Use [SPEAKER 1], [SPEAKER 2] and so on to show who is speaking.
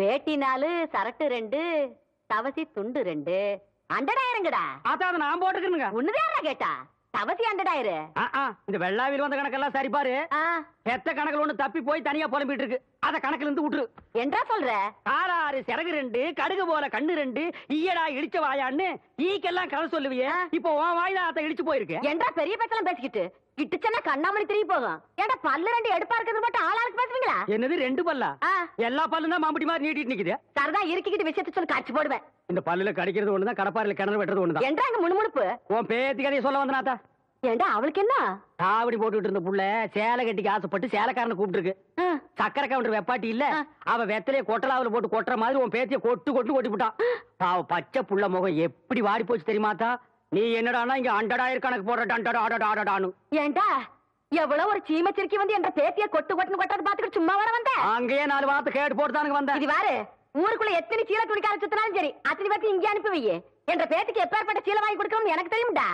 [SPEAKER 1] வேட்டி 4, சரட்டு 2, தவசி துண்டு 2, அண்டடாயிரங்கடா.
[SPEAKER 2] அதான் நான் போட்டுக்கிறேங்க.
[SPEAKER 1] உன்னதாரா கேட்டா தவசி அண்டடாயிரு.
[SPEAKER 2] இந்த வெள்ளாவில் வந்த கணக்கெல்லாம் சரி பாரு. எத்த கணக்குல ஒண்ணு தப்பி போய் தனியா புலம்பிட்டு இருக்கு. அத கணக்குல இருந்து விட்டுரு.
[SPEAKER 1] என்றா சொல்ற?
[SPEAKER 2] காராறு சிறகு 2, கடுகு போல கண்ணு 2, ஈயடா இடிச்ச வாயான்னு ஈக்கெல்லாம் கதை சொல்லுவியே. இப்போ உன் வாயில அத இடிச்சு போயிருக்கு.
[SPEAKER 1] என்றா பெரிய பேச்செல்லாம் பேசிக்கிட்டு கிட்டுச்சனா கண்ணாமணி திரும்பி போகும். ஏடா பல்லு 2 எடுப்பா இருக்கிறது மட்டும் ஆளாளுக்கு பேசுவீங்களா?
[SPEAKER 2] என்னது 2 பல்லா? எல்லா பல்லும் தான் மாம்பட்டி மாதிரி நீட்டிட்டு நிக்குது.
[SPEAKER 1] சரதா இருக்கிட்டு விஷயத்தை சொல்லி காட்சி போடுவேன்.
[SPEAKER 2] இந்த பல்லுல கடிக்கிறது ஒண்ணுதான், கடப்பாறையில கிணறு வெட்டுறது ஒண்ணுதான்.
[SPEAKER 1] என்றா அங்க முணுமுணுப்பு?
[SPEAKER 2] உன் பேத்தி கதையை சொல்ல வந்தனாத்தா.
[SPEAKER 1] ஏண்டா அவளுக்கு என்ன?
[SPEAKER 2] காவடி போட்டுட்டு இருந்த புள்ள சேலை கட்டிக்கு ஆசைப்பட்டு சேலைக்காரனை கூப்பிட்டு இருக்கு. சக்கரை கவுண்டர் வெப்பாட்டி இல்ல, அவ வெத்தலைய கொட்டலாவில போட்டு கொட்டுற மாதிரி உன் பேத்திய கொட்டு கொட்டி விட்டான். அவ பச்சை புள்ள முகம் எப்படி வாடி போச்சு தெரியுமாத்தா? நீ என்னடானா இங்க அண்டடாயிரம் கணக்கு போடுறான்னு.
[SPEAKER 1] ஏண்டா எவ்வளவு ஒரு சீமச்சிருக்கி வந்து என்ற பேத்திய கொட்டு கொட்டாது பாத்துக்கிட்டு சும்மா வர வந்த?
[SPEAKER 2] அங்கேயே 4 வார்த்தை கேட்டு போட்டுதானுங்க வந்த.
[SPEAKER 1] இது வாரு, ஊருக்குள்ள எத்தனை சீலை துணிக்கார சுத்தினாலும் சரி அத்தனை பேர்த்து இங்கே அனுப்பி வையே. என்ற பேத்துக்கு எப்பேற்பட்ட சீலை வாங்கி கொடுக்கணும்னு எனக்கு தெரியும்டா.